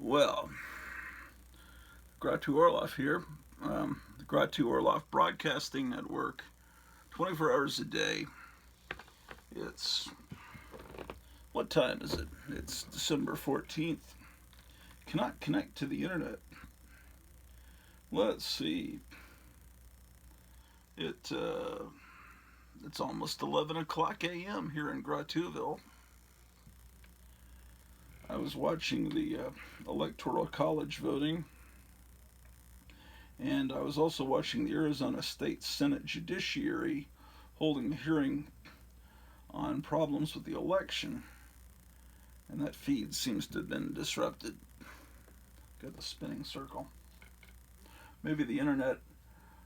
Well, Grottu Orloff here. The Grottu Orloff Broadcasting Network, 24 hours a day. It's, what time is it? It's December 14th. Cannot connect to the internet. Let's see. It it's almost 11 o'clock a.m. here in Grottuville. I was watching the Electoral College voting, and I was also watching the Arizona State Senate Judiciary holding a hearing on problems with the election, and that feed seems to have been disrupted. Got the spinning circle. Maybe the internet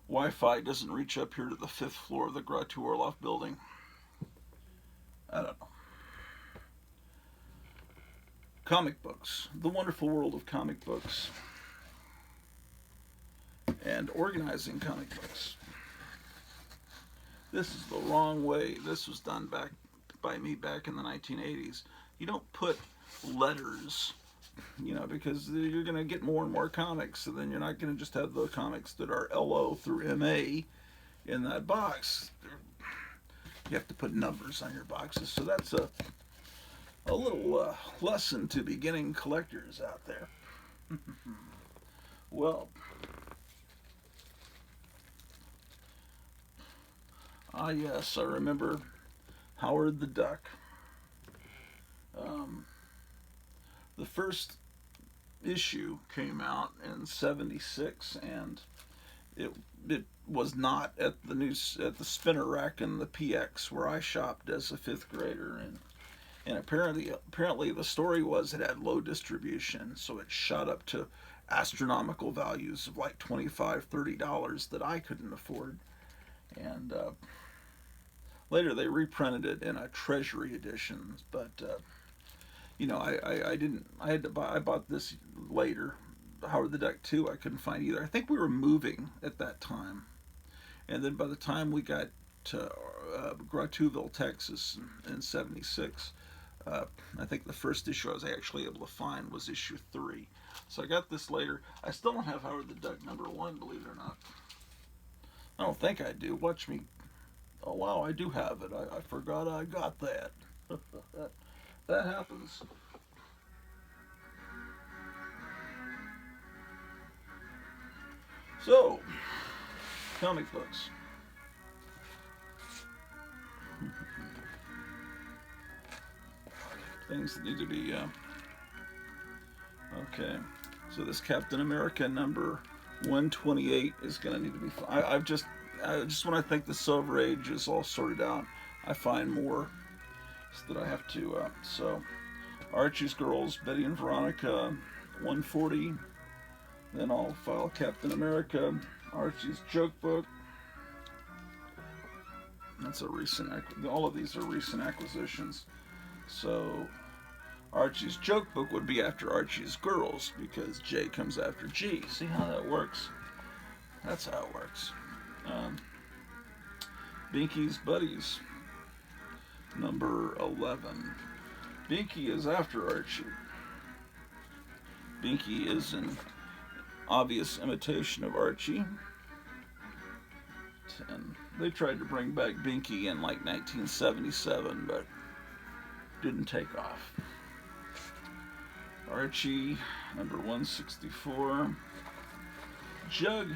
Wi-Fi doesn't reach up here to the fifth floor of the Grottu Orloff building. I don't know. Comic books. The wonderful world of comic books. And organizing comic books. This is the wrong way. This was done by me back in the 1980s. You don't put letters, because you're going to get more and more comics, so then you're not going to just have the comics that are LO through MA in that box. You have to put numbers on your boxes. So that's a little lesson to beginning collectors out there. Well, yes, I remember Howard the Duck. The first issue came out in '76, and it was not at the spinner rack in the PX where I shopped as a fifth grader, and apparently the story was it had low distribution, so it shot up to astronomical values of like $25-$30 that I couldn't afford, and later they reprinted it in a treasury edition, but I didn't. I bought this later. Howard the Duck 2 I couldn't find either. I think we were moving at that time, and then by the time we got to Grottuville, Texas in '76, I think the first issue I was actually able to find was issue 3. So I got this later. I still don't have Howard the Duck #1, believe it or not. I don't think I do. Watch me. Oh wow, I do have it. I forgot I got that. That happens. So, comic books. Things that need to be, okay. So this Captain America number 128 is going to need to be, just when I think the Silver Age is all sorted out, I find more that I have to, so Archie's Girls, Betty and Veronica, 140, then I'll file Captain America, Archie's Joke Book. That's a recent, all of these are recent acquisitions. So Archie's Joke Book would be after Archie's Girls because J comes after G. See how that works? That's how it works. Binky's Buddies, number 11. Binky is after Archie. Binky is an obvious imitation of Archie. 10. They tried to bring back Binky in like 1977, but didn't take off. Archie, number 164. Jughead.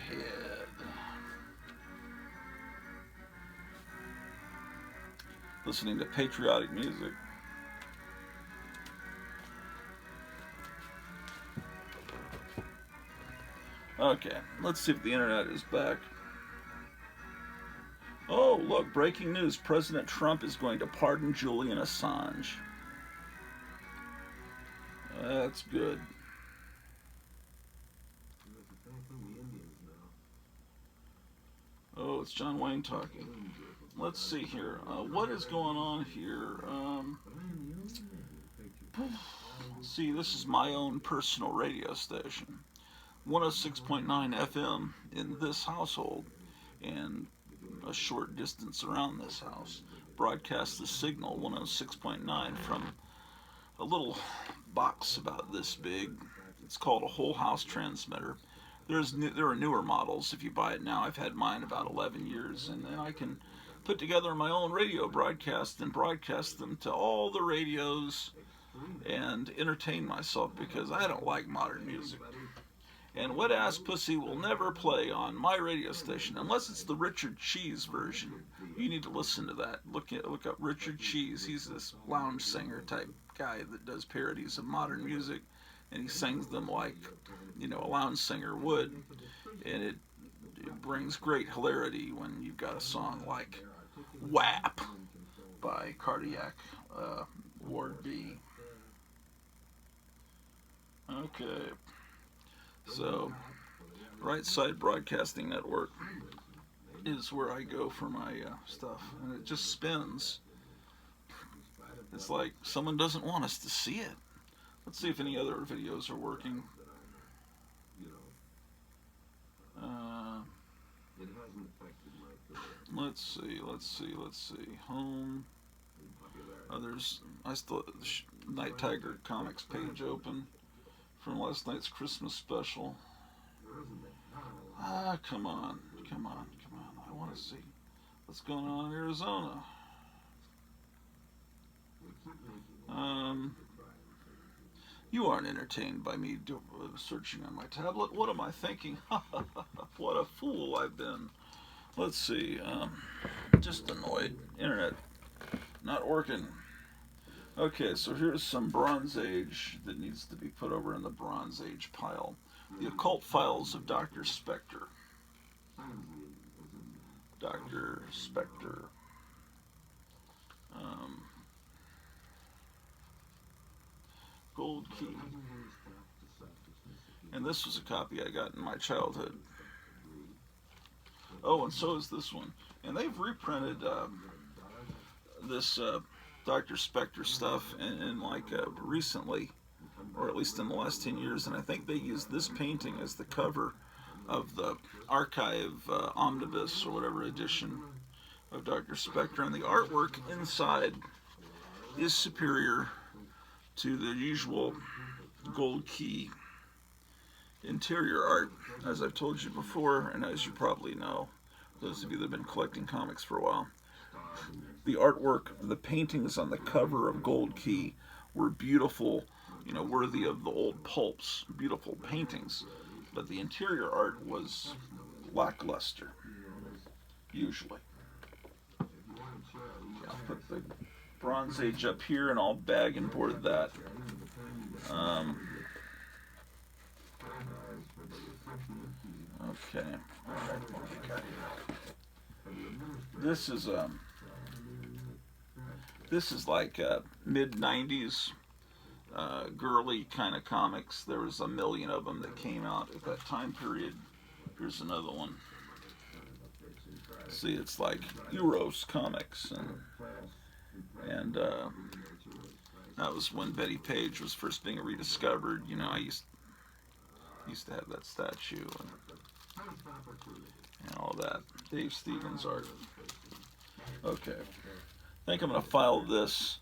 Listening to patriotic music. Okay, let's see if the internet is back. Oh, look, breaking news. President Trump is going to pardon Julian Assange. That's good. Oh, it's John Wayne talking. Let's see here. What is going on here? See, this is my own personal radio station. 106.9 FM in this household, and a short distance around this house. Broadcasts the signal 106.9 from a little box about this big It's called a whole house transmitter. There are newer models if you buy it now. I've had mine about 11 years, and then I can put together my own radio broadcast and broadcast them to all the radios and entertain myself because I don't like modern music. And Wet Ass Pussy will never play on my radio station unless it's the Richard Cheese version. You need to listen to that. Look up Richard Cheese. He's this lounge singer type guy that does parodies of modern music, and he sings them like, a lounge singer would. And it brings great hilarity when you've got a song like WAP by Cardiac Ward B. Okay. So, Right Side Broadcasting Network is where I go for my stuff. And it just spins. It's like someone doesn't want us to see it. Let's see if any other videos are working. Let's see. Home. Others. I still have the Night Tiger Comics page open from last night's Christmas special. Come on. I want to see what's going on in Arizona. You aren't entertained by me searching on my tablet. What am I thinking? What a fool I've been. Let's see. Just annoyed. Internet not working. Okay, so here's some Bronze Age that needs to be put over in the Bronze Age pile. The Occult Files of Dr. Spectre. Dr. Spectre. Gold Key. And this was a copy I got in my childhood. Oh, and so is this one. And they've reprinted this Dr. Spectre stuff in recently, or at least in the last 10 years, and I think they used this painting as the cover of the archive omnibus or whatever edition of Dr. Spectre, and the artwork inside is superior to the usual Gold Key interior art, as I've told you before, and as you probably know, those of you that have been collecting comics for a while. The artwork, the paintings on the cover of Gold Key were beautiful, worthy of the old pulps, beautiful paintings, but the interior art was lackluster, usually. I'll put the Bronze Age up here and I'll bag and board that. Okay. This is like mid-90s girly kind of comics. There was a million of them that came out at that time period. Here's another one. See, it's like Eros comics, and that was when Betty Page was first being rediscovered. I used to have that statue and all that. Dave Stevens art. Okay. I think I'm going to file this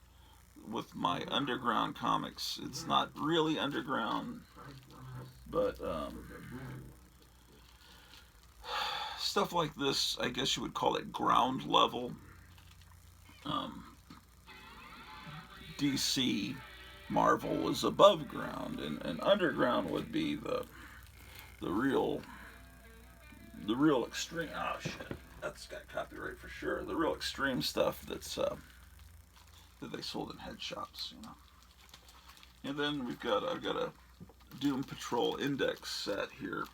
with my underground comics. It's not really underground, but stuff like this, I guess you would call it ground level. DC Marvel is above ground, and underground would be the real extreme. Oh shit, that's got copyright for sure. The real extreme stuff that they sold in head shops, And then I've got a Doom Patrol index set here.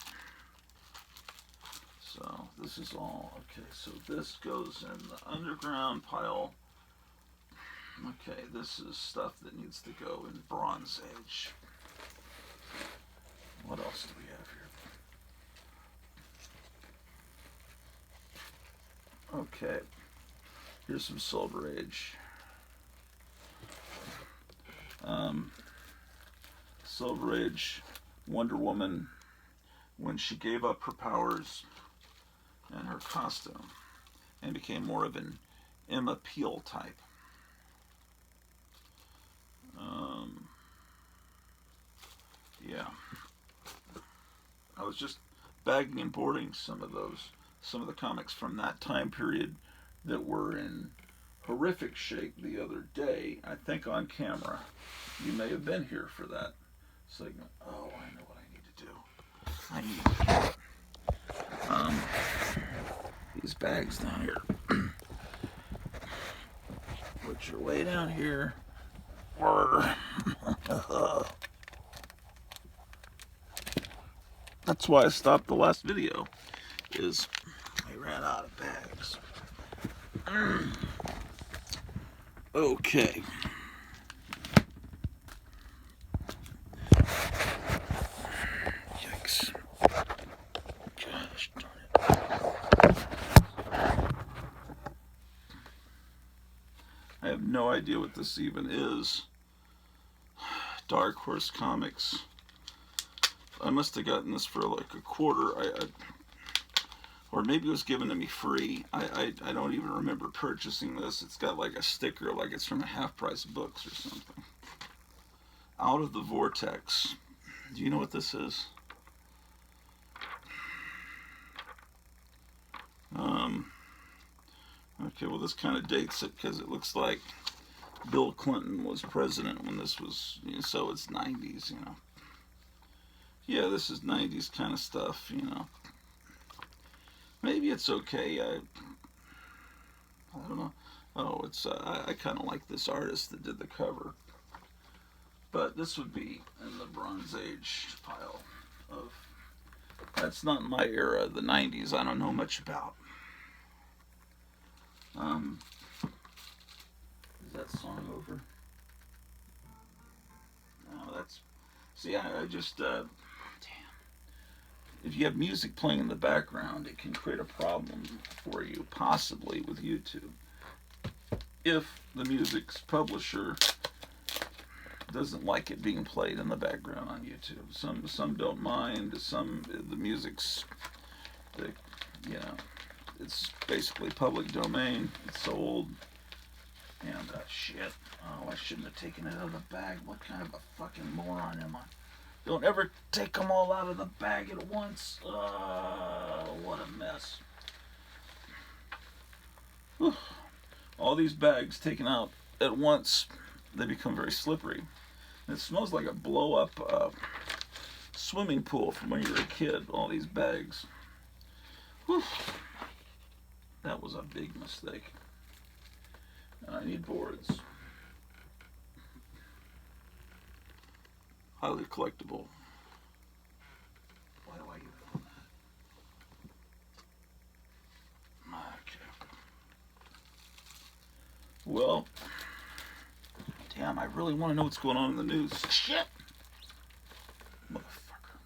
So this is all okay. So this goes in the underground pile. Okay, this is stuff that needs to go in Bronze Age. What else do we have here? Okay, here's some Silver Age. Silver Age Wonder Woman, when she gave up her powers and her costume and became more of an Emma Peel type. Yeah. was just bagging and boarding some of the comics from that time period that were in horrific shape the other day. I think on camera. You may have been here for that segment. Oh, I know what I need to do. I need these bags down here. Put your way down here. That's why I stopped the last video, is I ran out of bags. Okay. Yikes. Gosh darn it. I have no idea what this even is. Dark Horse Comics. I must have gotten this for like a quarter. Or maybe it was given to me free. I don't even remember purchasing this. It's got like a sticker, like it's from a half-price books or something. Out of the Vortex. Do you know what this is? Okay, well this kind of dates it because it looks like Bill Clinton was president when this was, so it's 90s, Yeah, this is 90s kind of stuff, Maybe it's okay. I don't know. Oh, it's I kind of like this artist that did the cover. But this would be in the Bronze Age pile of. That's not my era, the 90s. I don't know much about. Is that song over? No, that's. See, I just. Damn. If you have music playing in the background, it can create a problem for you, possibly with YouTube. If the music's publisher doesn't like it being played in the background on YouTube. Some don't mind. Some the music's, it's basically public domain. It's sold. And shit. Oh, I shouldn't have taken it out of the bag. What kind of a fucking moron am I? Don't ever take them all out of the bag at once. Oh, what a mess. Whew. All these bags taken out at once, they become very slippery. And it smells like a blow-up swimming pool from when you were a kid, all these bags. Whew. That was a big mistake. And I need boards. Highly collectible. Why do I even own that? Okay. Well, damn, I really want to know what's going on in the news. Shit! Motherfucker.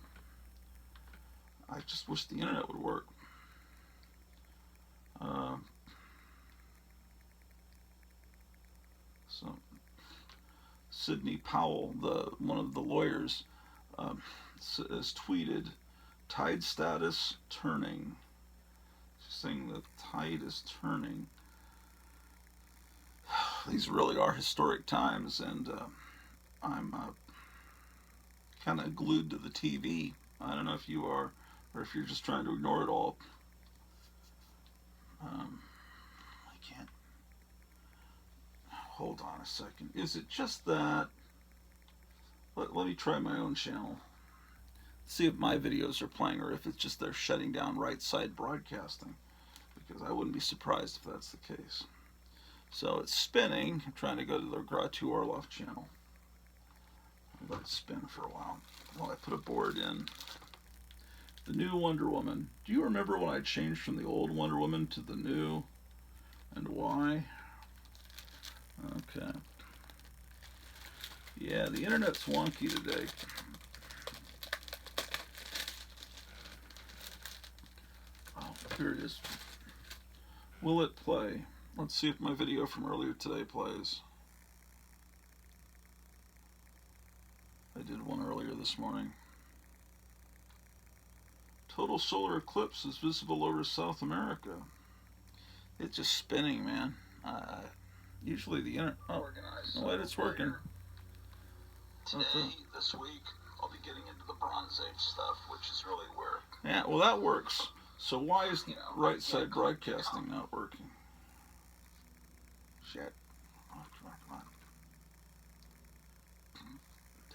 I just wish the internet would work. So, Sidney Powell, one of the lawyers, has tweeted, "Tide status turning." She's saying the tide is turning. These really are historic times, and I'm kind of glued to the TV. I don't know if you are, or if you're just trying to ignore it all. I can't. Hold on a second. Is it just that? Let me try my own channel. See if my videos are playing or if it's just they're shutting down right side broadcasting. Because I wouldn't be surprised if that's the case. So it's spinning. I'm trying to go to the Grottu Orloff channel. I'll let it spin for a while. While I put a board in. The new Wonder Woman. Do you remember when I changed from the old Wonder Woman to the new? And why? Okay. Yeah, the internet's wonky today. Oh, here it is. Will it play? Let's see if my video from earlier today plays. I did one earlier this morning. Total solar eclipse is visible over South America. It's just spinning, man. Usually the internet. Oh, organized. no, it's working. Today, this week, be getting into the Bronze Age stuff, which is really where. Yeah, well, that works. So why is right side broadcasting not working? Shit. Oh, come on.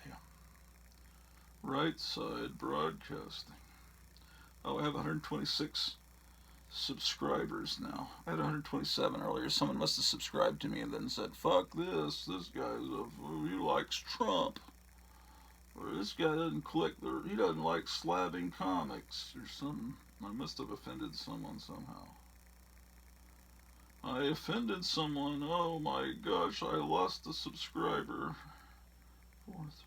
Damn. Right side broadcasting. Oh, I have 126 subscribers now. I had 127 earlier. Someone must have subscribed to me and then said, fuck this. This he likes Trump. Or this guy doesn't click, or he doesn't like slabbing comics or something. I must have offended someone somehow. I offended someone. Oh my gosh, I lost a subscriber. It's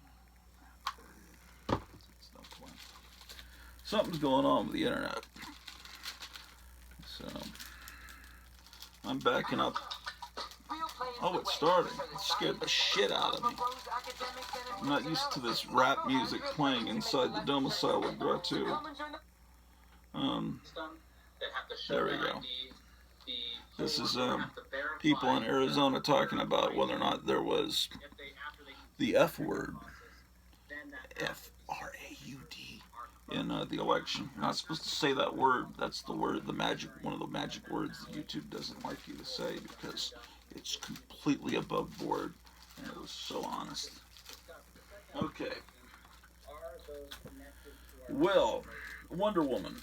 no point. Something's going on with the internet. So, I'm backing up. Oh, it's starting. It scared the shit out of me. I'm not used to this rap music playing inside the domicile of Grottu. There we go. This is people in Arizona talking about whether or not there was the F word, F-R-A-U-D, in the election. You're not supposed to say that word. That's the word, one of the magic words that YouTube doesn't like you to say because it's completely above board, and it was so honest. Okay. Well, Wonder Woman.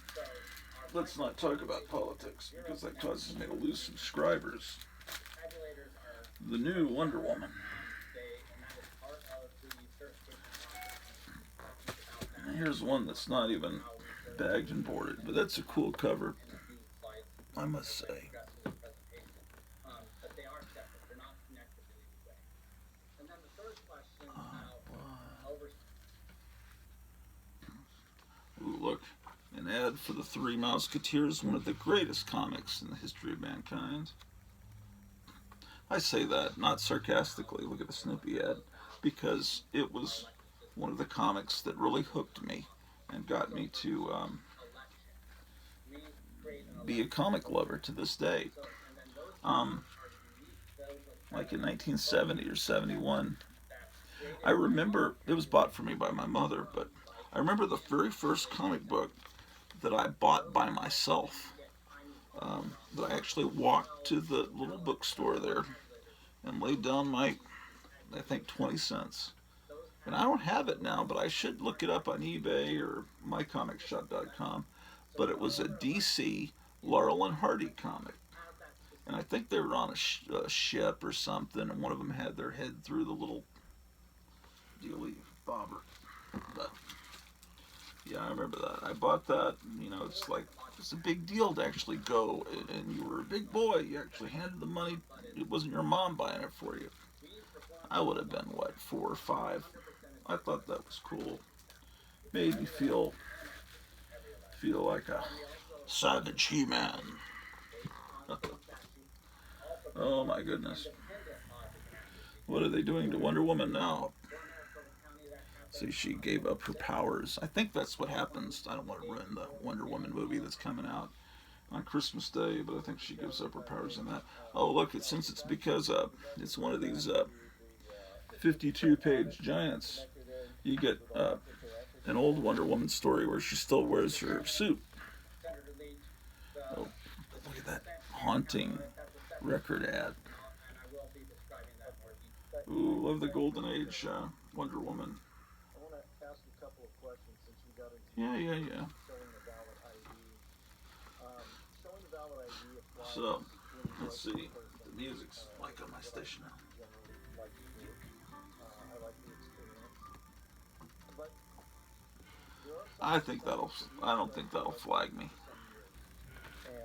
Let's not talk about politics, because that causes me to lose subscribers. The new Wonder Woman. Here's one that's not even bagged and boarded, but that's a cool cover, I must say. Ooh, look, an ad for the Three Musketeers, one of the greatest comics in the history of mankind. I say that not sarcastically. Look at the Snoopy ad, because it was one of the comics that really hooked me and got me to be a comic lover to this day. Like in 1970 or 71, I remember, it was bought for me by my mother, but I remember the very first comic book that I bought by myself. That I actually walked to the little bookstore there and laid down my, I think, 20 cents. And I don't have it now, but I should look it up on eBay or mycomicshop.com. But it was a DC Laurel and Hardy comic. And I think they were on a ship or something, and one of them had their head through the little dealy bobber. But yeah, I remember that. I bought that. You know, it's a big deal to actually go, and you were a big boy. You actually handed the money. It wasn't your mom buying it for you. I would have been, what, 4 or 5. I thought that was cool. Made me feel like a savage He-Man. Oh my goodness. What are they doing to Wonder Woman now? See, she gave up her powers. I think that's what happens. I don't want to ruin the Wonder Woman movie that's coming out on Christmas Day, but I think she gives up her powers in that. Oh, look, since it's because it's one of these 52-page giants, you get an old Wonder Woman story where she still wears her suit. Oh, look at that haunting record ad. Ooh, love the Golden Age Wonder Woman. I want to ask a couple of questions since we got into Yeah. showing the valid ID. Showing the valid ID applies. So, let's see. The music's like on my station now. I like the experience. But I don't think that'll flag me.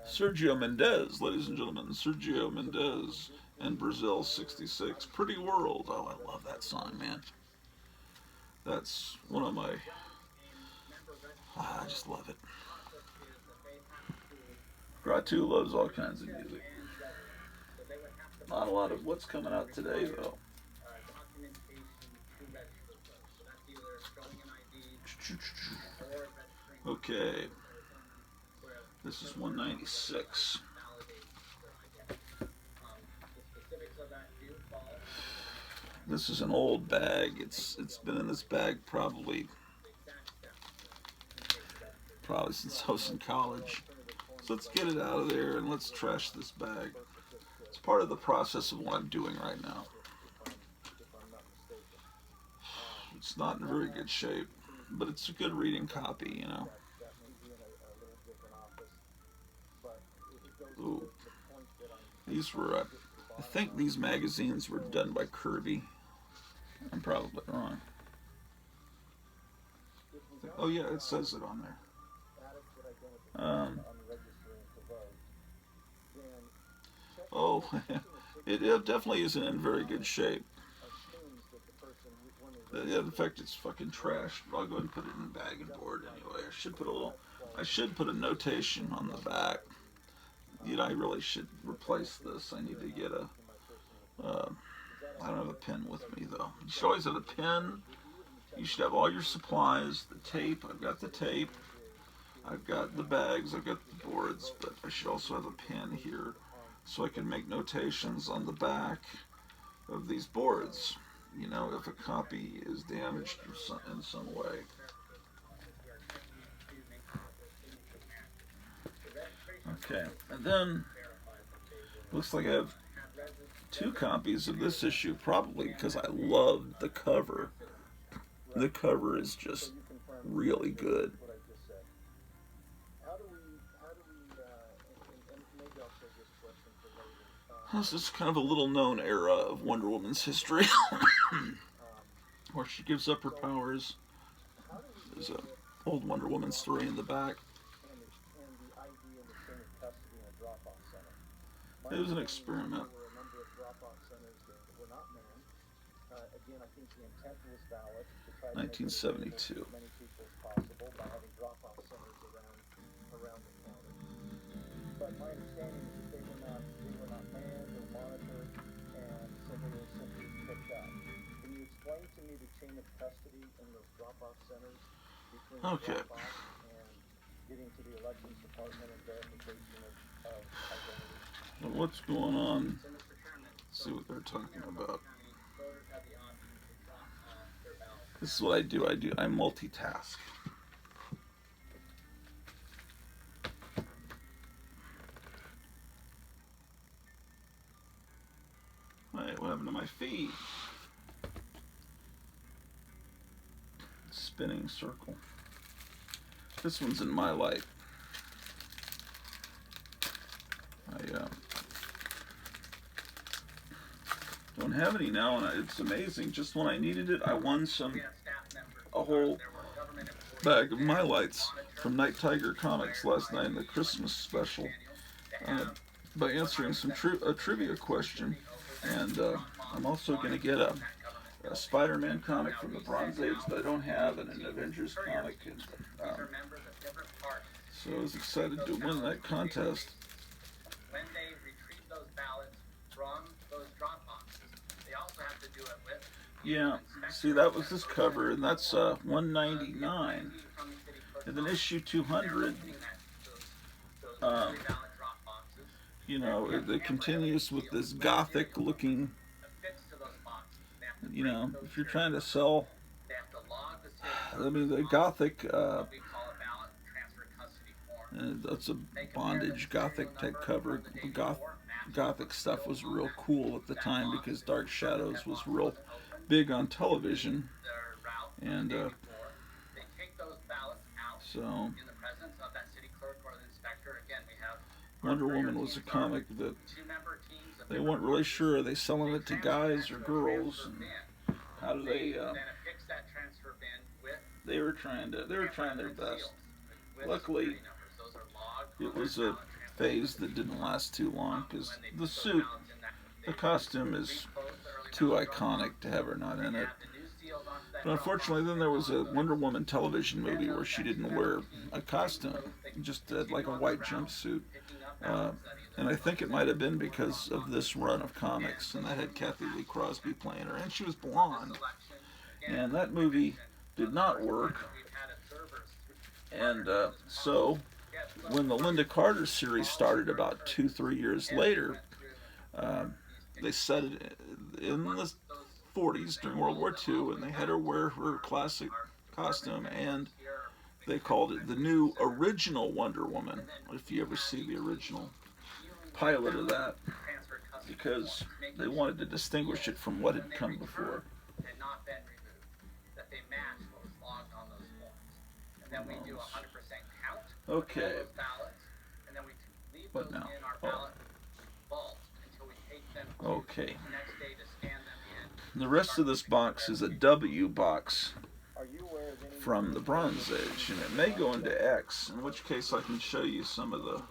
Sergio Mendes, ladies and gentlemen, Sergio Mendes and Brazil 66. Pretty World. Oh, I love that song, man. That's one of my... I just love it. Grottu loves all kinds of music. Not a lot of what's coming out today, though. Okay. This is 196. This is an old bag. It's been in this bag probably probably since I was in college. So let's get it out of there and let's trash this bag. It's part of the process of what I'm doing right now. It's not in very good shape, but it's a good reading copy, you know. Ooh. These were, I think these magazines were done by Kirby. I'm probably wrong. Oh yeah, it says it on there. Oh, it definitely isn't in very good shape. Yeah, in fact, it's fucking trash. I'll go ahead and put it in bag and board anyway. I should put a notation on the back. You know, I really should replace this. I need to get a, I don't have a pen with me though. You should always have a pen. You should have all your supplies, the tape. I've got the tape. I've got the bags. I've got the boards, but I should also have a pen here so I can make notations on the back of these boards. You know, if a copy is damaged in some way. Okay, and then looks like I have 2 copies of this issue, probably because I loved the cover. The cover is just really good. This is kind of a little known era of Wonder Woman's history where she gives up her powers. There's a old Wonder Woman story in the back. It was an experiment. 1972. But my understanding is that they were not manned or monitored, and so they were simply picked up. Can you explain to me the chain of custody in those drop-off centers between drop-off and getting to the elections department and verification of identity? Well, what's going on? Let's see what they're talking about. This is what I do. I multitask. Wait, what happened to my feed? Spinning circle. This one's in my light. I don't have any now, and it's amazing. Just when I needed it, I won a whole bag of my lights from Night Tiger Comics last night in the Christmas special by answering a trivia question. And I'm also going to get a Spider-Man comic from the Bronze Age that I don't have, and an Avengers comic. And, so I was excited to win that contest. When they retrieve those ballots from those drop boxes, they also have to do it with. Yeah, see, that was this cover, and that's 199. And then issue 200. You know, it continues with this gothic looking, you know, if you're trying to sell, I mean, the gothic, that's a bondage gothic type cover. Gothic stuff was real cool at the time because Dark Shadows was real big on television. And so Wonder Woman was a comic that they weren't really sure, are they selling it to guys or girls, and how do they were trying their best. Luckily, it was a phase that didn't last too long, because the suit, the costume is too iconic to have her not in it. But unfortunately, then there was a Wonder Woman television movie where she didn't wear a costume, just had like a white jumpsuit. And I think it might have been because of this run of comics, and that had Kathy Lee Crosby playing her, and she was blonde. And that movie did not work. And so when the Linda Carter series started about 2-3 years later, they set it in the 40s during World War II, and they had her wear her classic costume, and they called it the new original Wonder Woman, if you ever see the original pilot of that, because they wanted to distinguish it from what had come before. Okay. What now? Oh. Okay. The rest of this box is a W box from the Bronze Age, and it may go into X, in which case I can show you some of the...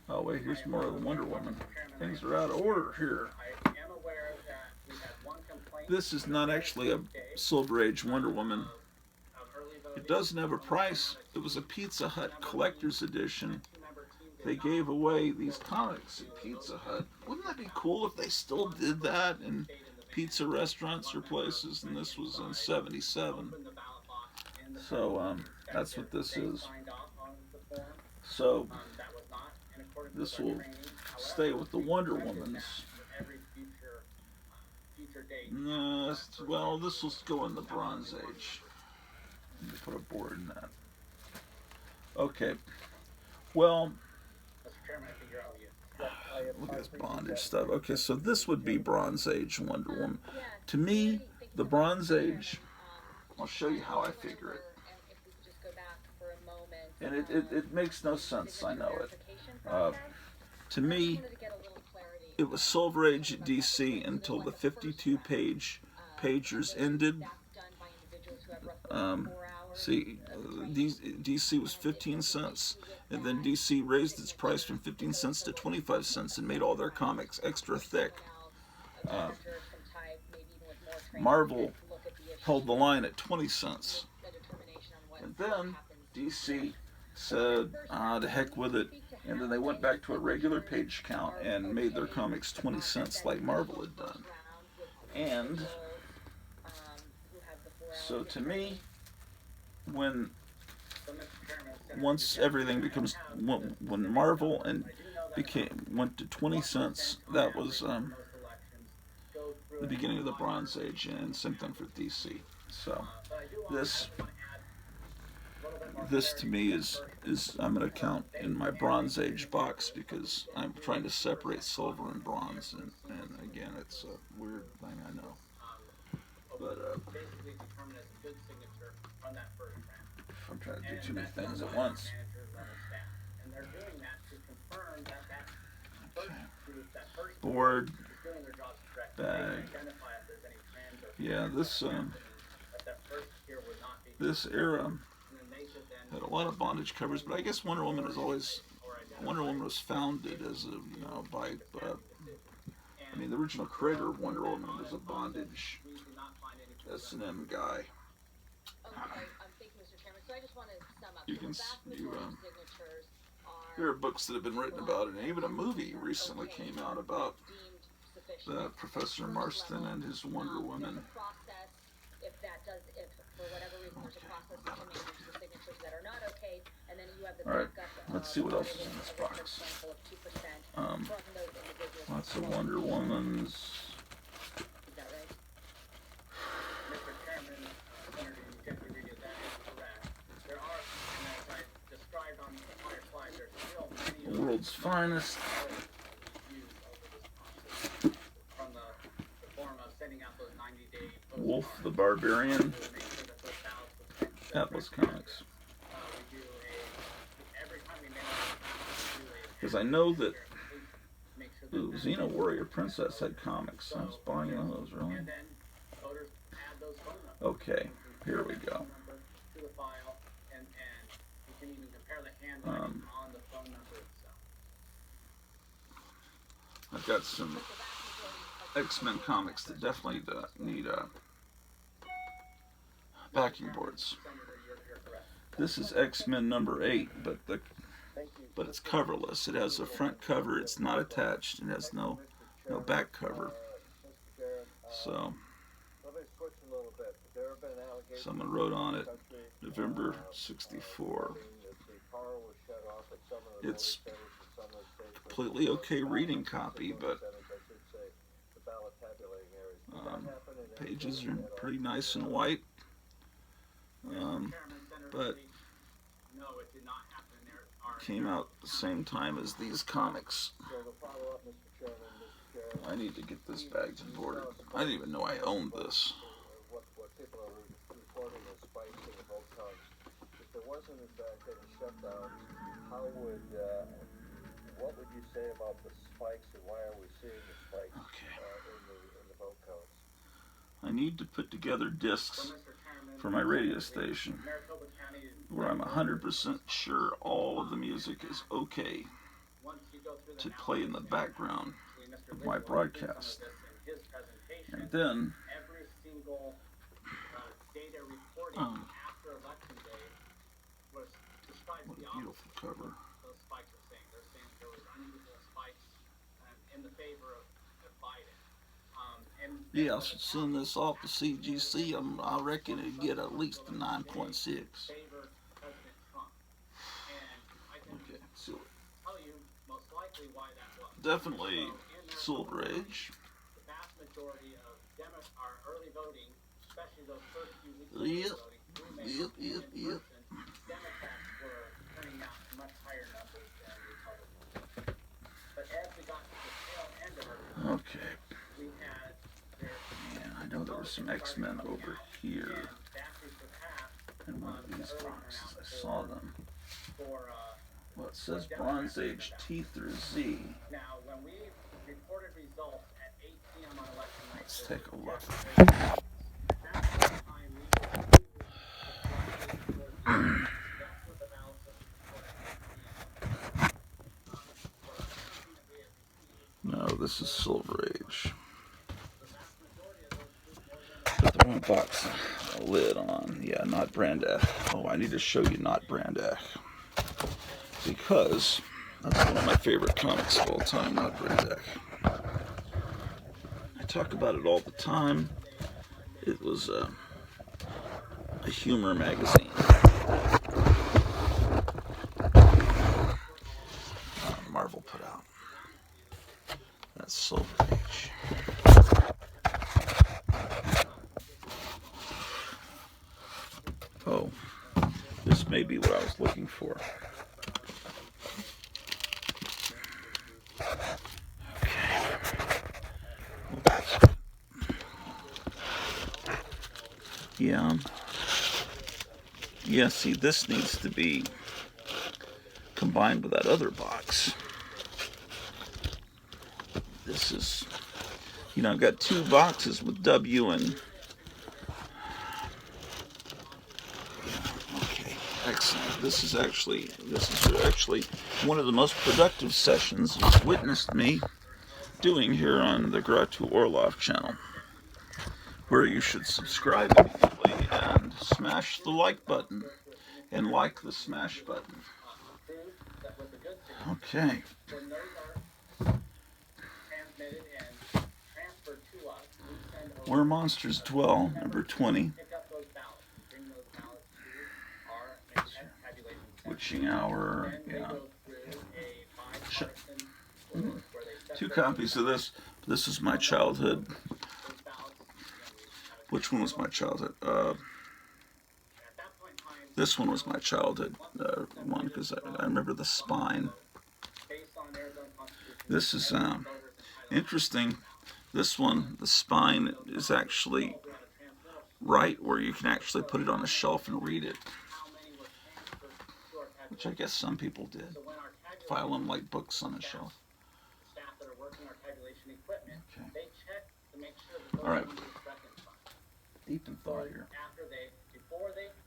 Oh wait, here's more of the Wonder Woman. Things are out of order here. This is not actually a Silver Age Wonder Woman. It doesn't have a price. It was a Pizza Hut collector's edition. They gave away these comics at Pizza Hut. Wouldn't that be cool if they still did that in pizza restaurants or places? And this was in '77. So that's what this is. So this will stay with the Wonder Womans. Well, this will go in the Bronze Age. Let me put a board in that. Okay. Well, look at this bondage stuff. Okay, so this would be Bronze Age Wonder Woman. To me, the Bronze Age, I'll show you how I figure it. And it makes no sense, I know it. To me, it was Silver Age at DC until the 52-page pagers ended. DC was 15 cents, and then DC raised its price from 15 cents to 25 cents and made all their comics extra thick. Marvel held the line at 20 cents. And then DC said, to heck with it. And then they went back to a regular page count and made their comics 20 cents like Marvel had done. And so to me, once everything becomes, when Marvel went to 20 cents, that was the beginning of the Bronze Age, and same thing for DC. So this to me is I'm going to count in my Bronze Age box, because I'm trying to separate silver and bronze, and again, it's a weird thing, I know. But I'm trying to do too many things at once. Okay. Board, bag. Yeah, this era had a lot of bondage covers, but I guess Wonder Woman was founded as a, by the original creator of Wonder Woman was a bondage S&M guy. There are books that have been written about it, and even a movie recently came out about Professor Marston and his Wonder Woman. Alright, let's see what else is in this box. Lots of Wonder Womans. World's Finest. Wolf the Barbarian. Atlas Comics. Because I know that Xena Warrior Princess had comics. I was buying those, really. Okay, here we go. I've got some X-Men comics that definitely need backing boards. This is X-Men number 8, but it's coverless. It has a front cover. It's not attached. It has no back cover. So someone wrote on it, November '64. It's completely okay reading copy, but pages are pretty nice and white. But came out the same time as these comics. I need to get this bagged and boarded. I didn't even know I owned this. What people are reporting as spikes in the boat counts. If there wasn't in fact any shutdown, what would you say about the spikes and why are we seeing the spikes in the boat counts? I need to put together discs for my radio station where I'm 100% sure all of the music is okay to play in the background of my broadcast. And then what a beautiful cover. Yeah, I should send this off to CGC. I reckon it'd get at least a 9.6. Okay, so definitely Silver Age. Yep. Okay. Yeah, I know there were some X-Men over here in one of these boxes. I saw them. Well, it says Bronze Age T through Z. Let's take a look. No, this is Silver Age. Put the wrong box lid on. Yeah, not Brandak. Oh, I need to show you not Brandak. Because that's one of my favorite comics of all time, not Brandak. I talk about it all the time. It was a humor magazine. Marvel put out. That's Silver Age. Oh, this may be what I was looking for. Yeah. Yeah, see, this needs to be combined with that other box. This is, I've got two boxes with W and... Okay, excellent. This is actually one of the most productive sessions you've witnessed me doing here on the Grottu Orloff channel, where you should subscribe immediately and smash the like button and like the smash button. Okay. Where Monsters Dwell, number 20. Witching Hour, yeah. Two copies of this. This is my childhood. Which one was my childhood? This one was my childhood one because I remember the spine. This is interesting. This one, the spine is actually right where you can actually put it on a shelf and read it. Which I guess some people did. File them like books on a shelf. Okay. Alright. Deep in thought here.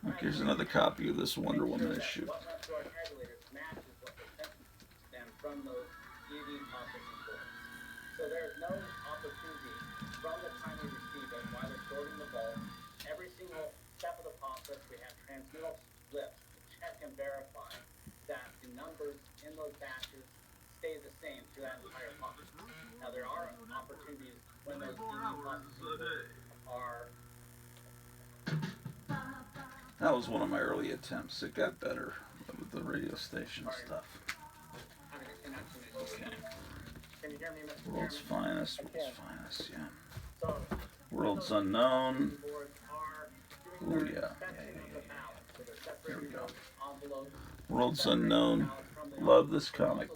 Okay, here's another copy of this Wonder Woman issue. So there's no opportunity from the time we receive it while they're stored in the vault. Every single step of the process, we have transmittal slips to check and verify that the numbers in those batches stay the same through that entire process. Now there are opportunities when those processes are... That was one of my early attempts. It got better with the radio station stuff. Okay. Can you hear me, Mr. World's Finest, yeah. World's Unknown. Oh, yeah. There we go. Worlds Unknown. Love this comic.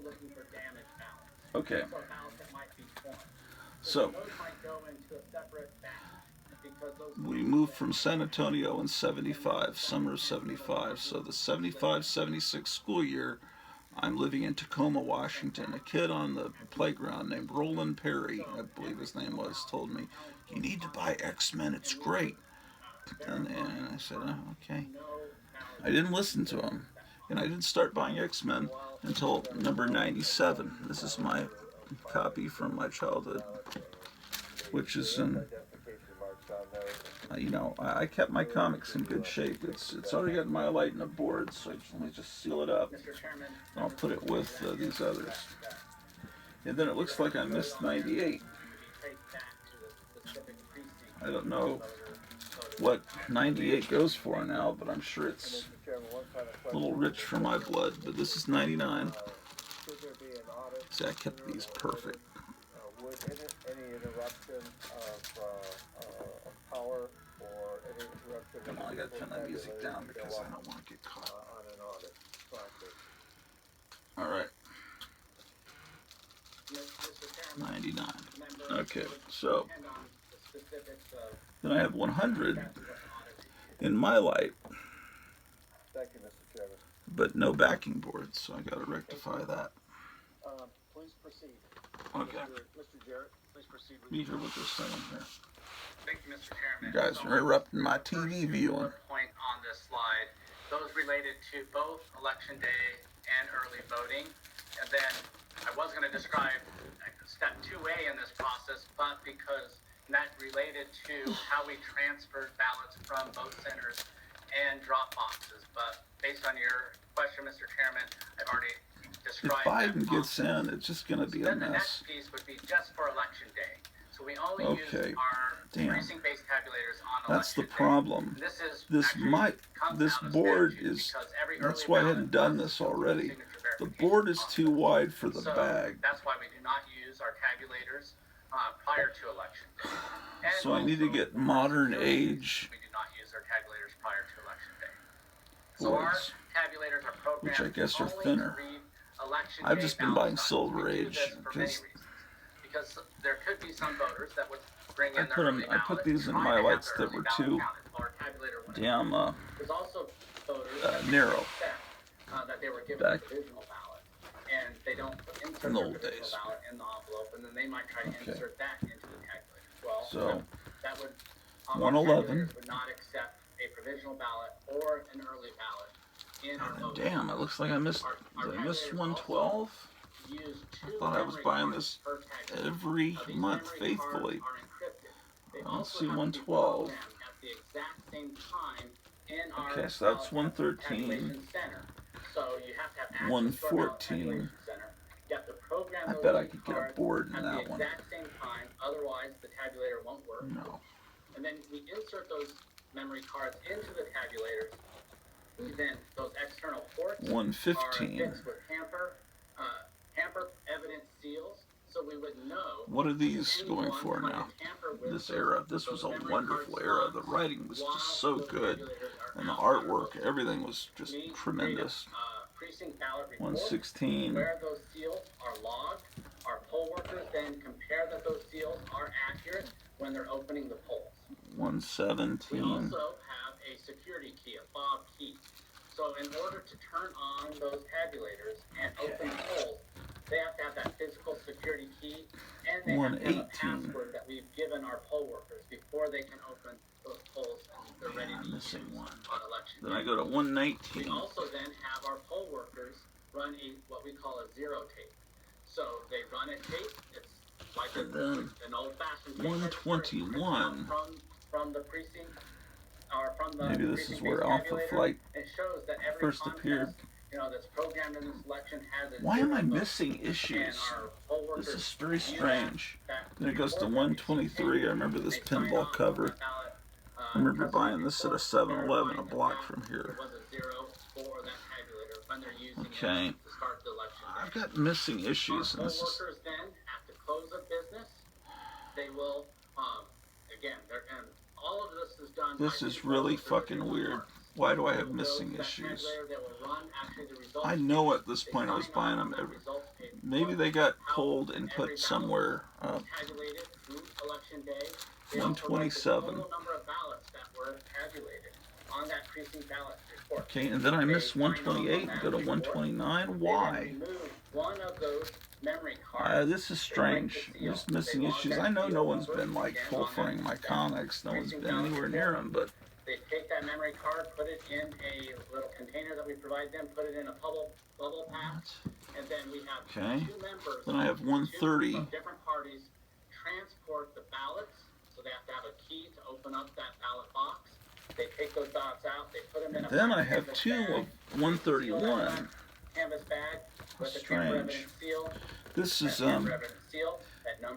Okay. So, we moved from San Antonio in 75, summer of 75. So the 75-76 school year, I'm living in Tacoma, Washington. A kid on the playground named Roland Perry, I believe his name was, told me, "You need to buy X-Men, it's great." And I said, "Oh, okay." I didn't listen to him. And I didn't start buying X-Men until number 97. This is my copy from my childhood, which is in, I kept my comics in good shape. It's already got mylight and a board, so let me just seal it up. And I'll put it with these others. And then it looks like I missed 98. I don't know what 98 goes for now, but I'm sure it's a little rich for my blood. But this is 99. See, I kept these perfect. Would any interruption of power or any interruption? Come on, I gotta turn that music down because I don't want to get caught. On an audit process. All right. 99. Okay, so then I have 100 in my light, Thank you, Mr. Chairman. but no backing boards, so I gotta rectify that. Please proceed. Okay. Mr. Jarrett, please proceed with These are what they're saying here. Thank you, Mr. Chairman. You guys are interrupting my TV viewing. Point on this slide, those related to both Election Day and early voting. And then I was going to describe step 2A in this process, but because that related to how we transferred ballots from vote centers and drop boxes. But based on your question, Mr. Chairman, I've already If described Biden that gets process. in, it's just gonna be a Then the mess. next piece would be just for Election Day. So we only Okay. use our Damn. precinct-based tabulators on That's the Election Day. problem. This is This actually might, comes this out of board statute is, because every that's early why I ballot hadn't done must this go through already. signature The verification board is process. too wide for the So bag. that's why we do not use our tabulators prior to Election Day. And So I need to also, get for modern security age reasons, we do not use our tabulators prior to Election Day. So our boards, tabulators are programmed which I guess are only to thinner. read Election I've Day just been ballot buying sizes. Silver We do Age this for many because reasons. Because there could be some voters that would bring I in their put 'em- early I put ballot these in trying my to have lights their that early were ballot too counted, while our tabulator wouldn't. damn There's also voters that narrow accept, that they were given back a provisional ballot, and they don't insert in the their old provisional days. ballot in the envelope, and then they might try to Okay. insert that into the tabulator. Well, So, that would, our 111. tabulators would not accept a provisional ballot or an early ballot in our vote. Damn, it looks like I missed, did I miss 112? Use I two thought I was memory buying cards this per tabulator. every These month memory cards faithfully. are encrypted. They I don't also see have to be 112. programmed at the exact same time in our Okay, so that's ballot 113. tabulation center. So you have to have access to our ballot 114. tabulation center. You have to program I those bet I could get a cards board in at that the one. exact same time, otherwise the tabulator won't work. No. And then we insert those memory cards into the tabulators. Then those external ports are 115. fixed with tamper evidence seals, so we would know. What are these anyone going for trying to now? tamper with This those- era, this was a those memory wonderful card era. The slots writing was while just so those good. tabulators are And the out on our artwork, vote. everything was just We tremendous. create a, precinct ballot report 116. where those seals are logged. Our poll workers then compare that those seals are accurate when they're opening the polls. We 117. also have a security key, a fob key. So in order to turn on those tabulators and open polls, they have to have that physical security key, and they have to have a 118. password that we've given our poll workers before they can open those polls and they're ready to I'm use missing one. on election Then I day. go to We 119. also then have our poll workers run what we call a zero tape. So they run a tape. It's like And then an old-fashioned tape 121. from the precinct, or from the Maybe this is precinct-based where Alpha tabulator. Flight It shows that every first contest, appeared. that's programmed in this election has a Why am I zero vote. missing And issues? our poll workers This is very view strange. that Then it goes to report that 123. I remember this they sign pinball off on cover. the ballot, I remember custom buying this at a report 7-Eleven a verifying block that from there here. was a zero for that tabulator when they're using Okay. it to start the election day. I've got missing issues, and Our this poll is workers then, at the close of business, they will, again, and all of this is done. This by is control really of the fucking provisional weird. cards. Why do I have missing issues? I know at this point I was buying them every. Maybe they got pulled and put somewhere. 127. Okay, and then I miss 128 and go to 129. Why? This is strange. Just missing issues. I know no one's been like pilfering my comics. No one's been anywhere near them, but. They take that memory card, put it in a little container that we provide them, put it in a bubble pack, and then we have two members. Then I have 130. From different parties transport the ballots, so they have to have a key to open up that ballot box. They take those ballots out, they put them in a then I have two of 131. Canvas bag with a Strange. seal. This is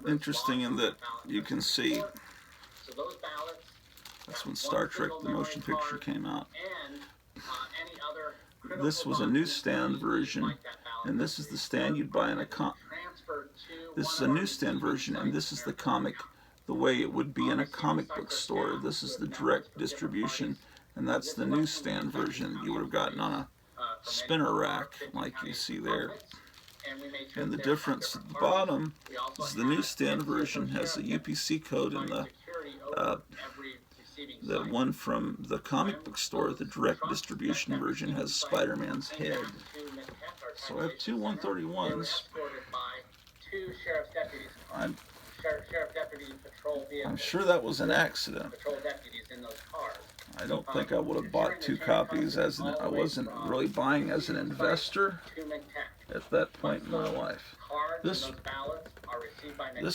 interesting in that you can see. So those ballots. That's when Star Trek the motion picture came out. This was a newsstand version, and this is the stand you'd buy in a This is a newsstand version, and this is the comic, the way it would be in a comic book store. This is the direct distribution, and that's the newsstand version you would have gotten on a spinner rack, like you see there. And the difference at the bottom is the newsstand version has a UPC code, and the one from the comic book store, the direct distribution version, has Spider-Man's head. So I have two 131s. I'm sure that was an accident. I don't think I would have bought two copies I wasn't really buying as an investor at that point in my life. This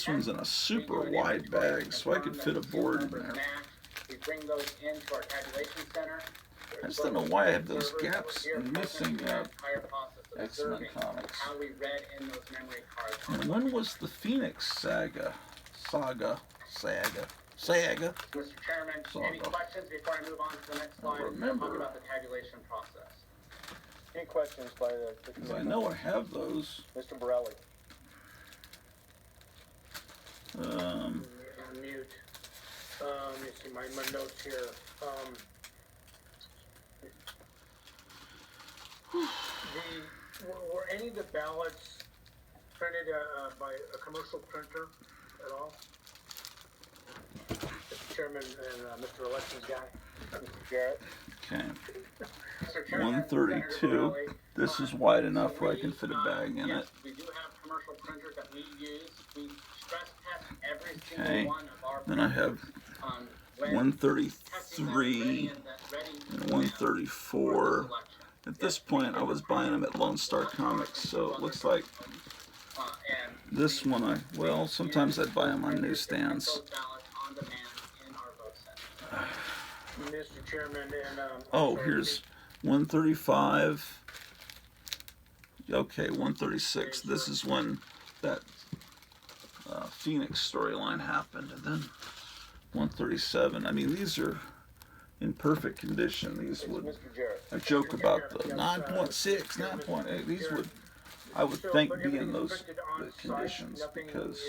one's in a super wide bag, so I could fit a board in there. We bring those into our tabulation center. I just don't know why I have those gaps in missing X-Men comics. How we read in those memory cards. And when was the Phoenix saga? Mr. Chairman, any questions before I move on to the next slide? Talk about the tabulation process. Any questions by the Because I know I have those. Mr. Borelli? Mute. Let me see my notes here. Were any of the ballots printed by a commercial printer at all? Mr. Chairman and Mr. Elections guy, Mr. Jarrett. Okay. Mr. Chairman, 132. This is wide enough where I can fit a bag in it. We do have commercial printers that we use. We stress test every Okay. single one of our Then I have 133 and 134. At this point, I was buying them at Lone Star Comics, so it looks like this one sometimes I'd buy them on newsstands. Mr. Chairman, and Oh, here's 135. Okay, 136. This is when that Phoenix storyline happened, and then 137. I mean, these are in perfect condition. These would, I joke about the 9.6, 9.8. These would, I would think, be in those conditions, because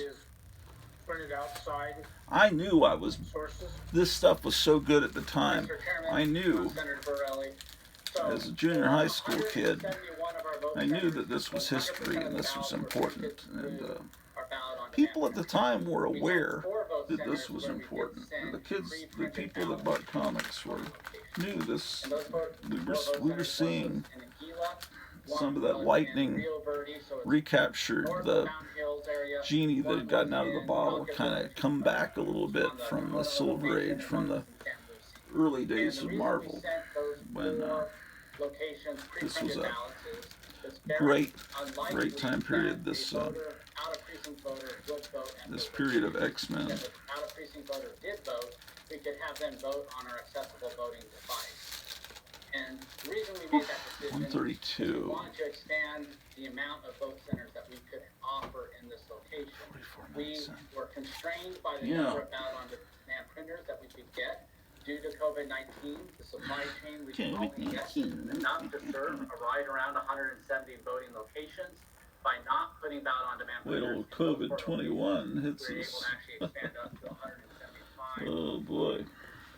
I knew this stuff was so good at the time. I knew, as a junior high school kid, I knew that this was history and this was important. And people at the time were aware that this was important. And the people that bought comics knew this. We were seeing some of that lightning recaptured, the genie that had gotten out of the bottle kind of come back a little bit from the Silver Age, from the early days of Marvel, when this was a great time period, this period of X-Men. We could have them vote on our accessible voting device. And the reason we made that decision 132. is we wanted to expand the amount of vote centers that we could offer in this location. We were constrained by the number of ballot-on-demand printers that we could get. Due to COVID-19, the supply chain, we could only get enough to serve a right around 170 voting locations. By not putting ballot-on-demand printers, wait till COVID-21 hits we were able us. to actually expand up to 175. Oh boy.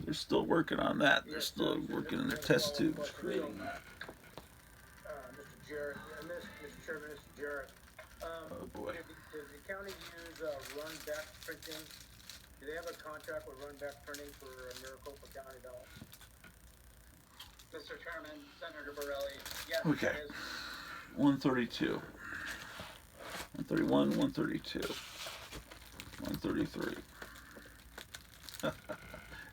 They're still working on that. They're Yes, still sir. working in their That's test a tubes follow-up creating question. that. Mr. Jarrett, Mr. Chairman, Mr. Jarrett. Oh boy. Does the county use run-back printing? Do they have a contract with run-back printing for Miracle for county ballots? Mr. Chairman, Senator Borelli, yes, Okay. it is. 132. 131, 132. 133.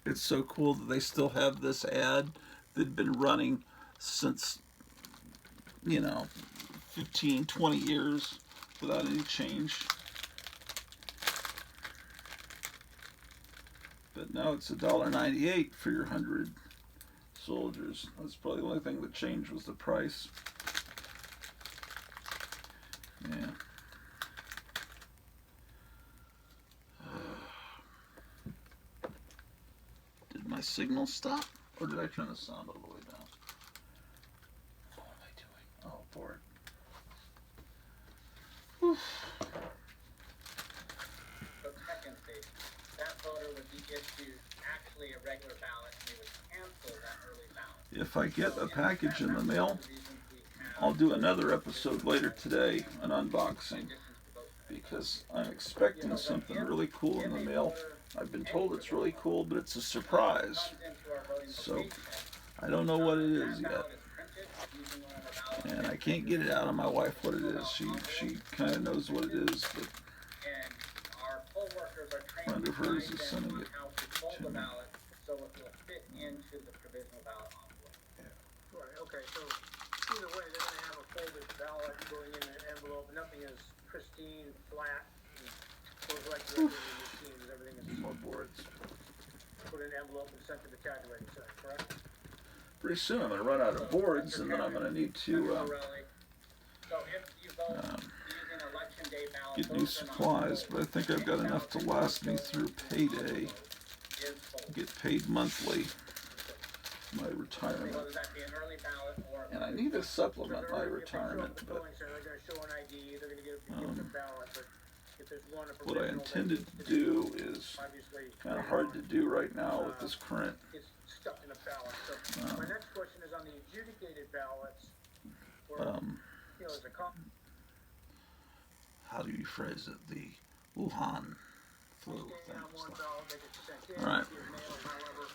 It's so cool that they still have this ad that'd been running since, 15, 20 years without any change. But now it's $1.98 for your 100 soldiers. That's probably the only thing that changed was the price. Yeah. Did my signal stop? Or did I turn the sound all the way down? What am I doing? Oh, board. So technically, that voter would be issued actually a regular ballot, and they would cancel that early ballot. If I get So a package in the that's one mail, of the reasons we have I'll do another episode later today, an unboxing, additions to vote. because I'm expecting something really cool in the mail. I've been told it's really cool, but it's a surprise. Comes into our voting So, location. I don't know what it is That yet. ballot is printed using one of our ballot And I can't get it out of my wife what it is. She kind of knows what it is, but and our poll workers are trained friend to of hers guide is them sending on it how to fold to the me. ballot so it will fit into the provisional ballot envelope. Right, okay, so either way, they're gonna have a folded ballot going in an envelope, nothing is pristine, flat, and goes like the regular machines, everything is more boards. put in an envelope and sent to the calculating center, correct? Pretty soon I'm going to run out of boards, and then I'm going to need to Borelli. So if you vote using election day ballot, get new supplies, but I think I've got enough to last me through payday. Get paid monthly. My retirement. Whether that be an early ballot or And I need to supplement my retirement, If they show but up at the polling center, they're gonna show an ID, they're gonna give them a ballot, but if there's one, a what I provisional, intended then to do is obviously kind of hard to do right now with this current. it's stuck in a ballot. So my next question is on the adjudicated ballots, where, there's a How do you phrase it? The Wuhan flu standing thing. on one ballot, they get sent in, All right. via mail, however.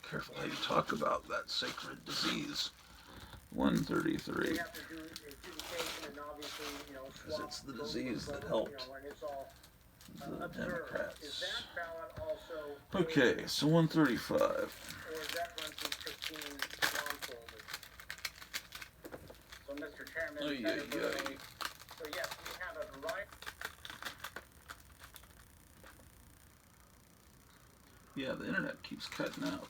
Careful how you talk about that sacred disease. 133. They have to do adjudication and obviously, Because it's the swap votes disease and that vote, helped and it's all the observed. Is Democrats. that ballot also? Okay, so 135. Or is that run through pristine non-folded? so Mr. Chairman, Oy, Senator oy, Borelli, oy. so yes, we have a variety. Yeah, the internet keeps cutting out.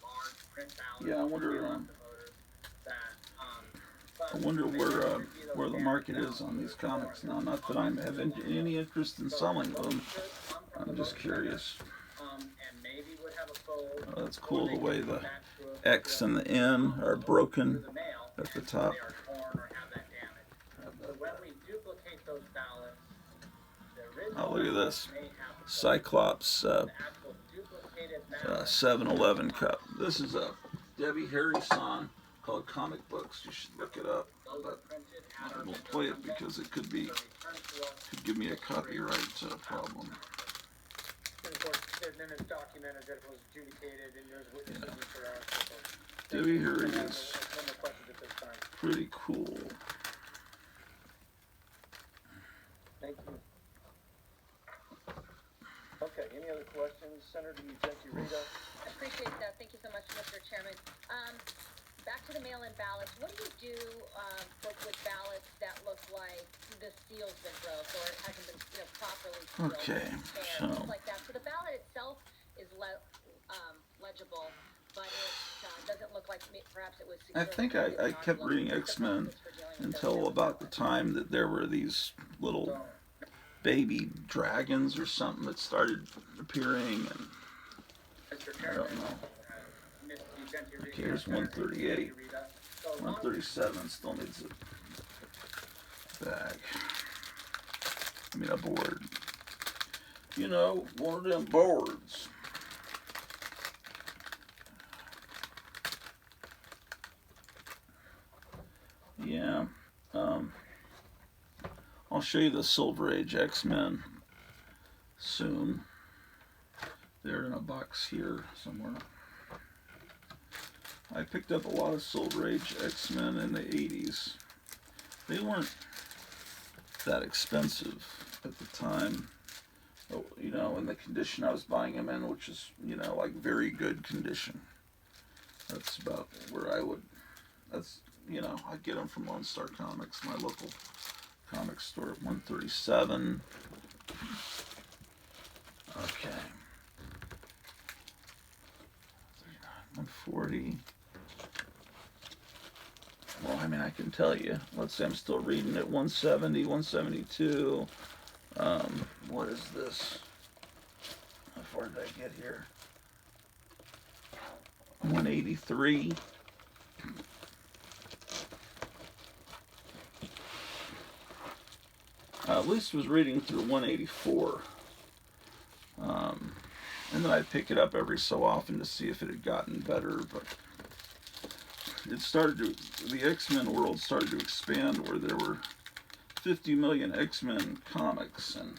Large print ballots. Yeah, I wonder, to voters that, but I wonder they where have to be those where the standard market is ballots. on these comics now. Not that I have any interest in selling them. I'm just curious. And maybe would have a fold. Oh, that's or cool they the way could the come back to us X with and the N are broken through the mail, at the and top. They are torn or have that damage. So when we duplicate those ballots, the original Oh, look at this. may have a fold. Cyclops The actual duplicated ballot 7-Eleven cup. This is a Debbie Harry song called Comic Books. You should look it up. those are But printed at I our won't play it because it could be so returned to us. could give me a copyright problem. And of course, then it's documented that it was adjudicated and there's witness signature on it. So forth. Debbie Harry No is more questions at this time. pretty cool. Thank you. Okay, any other questions? Senator Rita? I appreciate that. Thank you so much, Mr. Chairman. Back to the mail-in ballots. What do you do with ballots that look like the seal's been broke or it hasn't been properly sealed? Okay, And so things like that. So the ballot itself is legible, but it doesn't look like perhaps it was I securely think I kept reading X-Men until about the time that there were these little baby dragons or something that started appearing, and Mr. I Chairman, don't know. Ms. DeGenti Rita, Okay, here's 138. So 137 still needs a bag. I mean, a board. You know, one of them boards. Yeah. I'll show you the Silver Age X-Men soon. They're in a box here somewhere. I picked up a lot of Silver Age X-Men in the 80s. They weren't that expensive at the time. You know, in the condition I was buying them in, which is, you know, like very good condition. That's about where I would, that's, you know, I get them from Lone Star Comics, my local comic store at 137. Okay. 140. Well, I mean, I can tell you. Let's say I'm still reading at 170, 172. What is this? How far did I get here? 183. At least was reading through 184. And then I'd pick it up every so often to see if it had gotten better, but it started to, the X-Men world started to expand where there were 50 million X-Men comics, and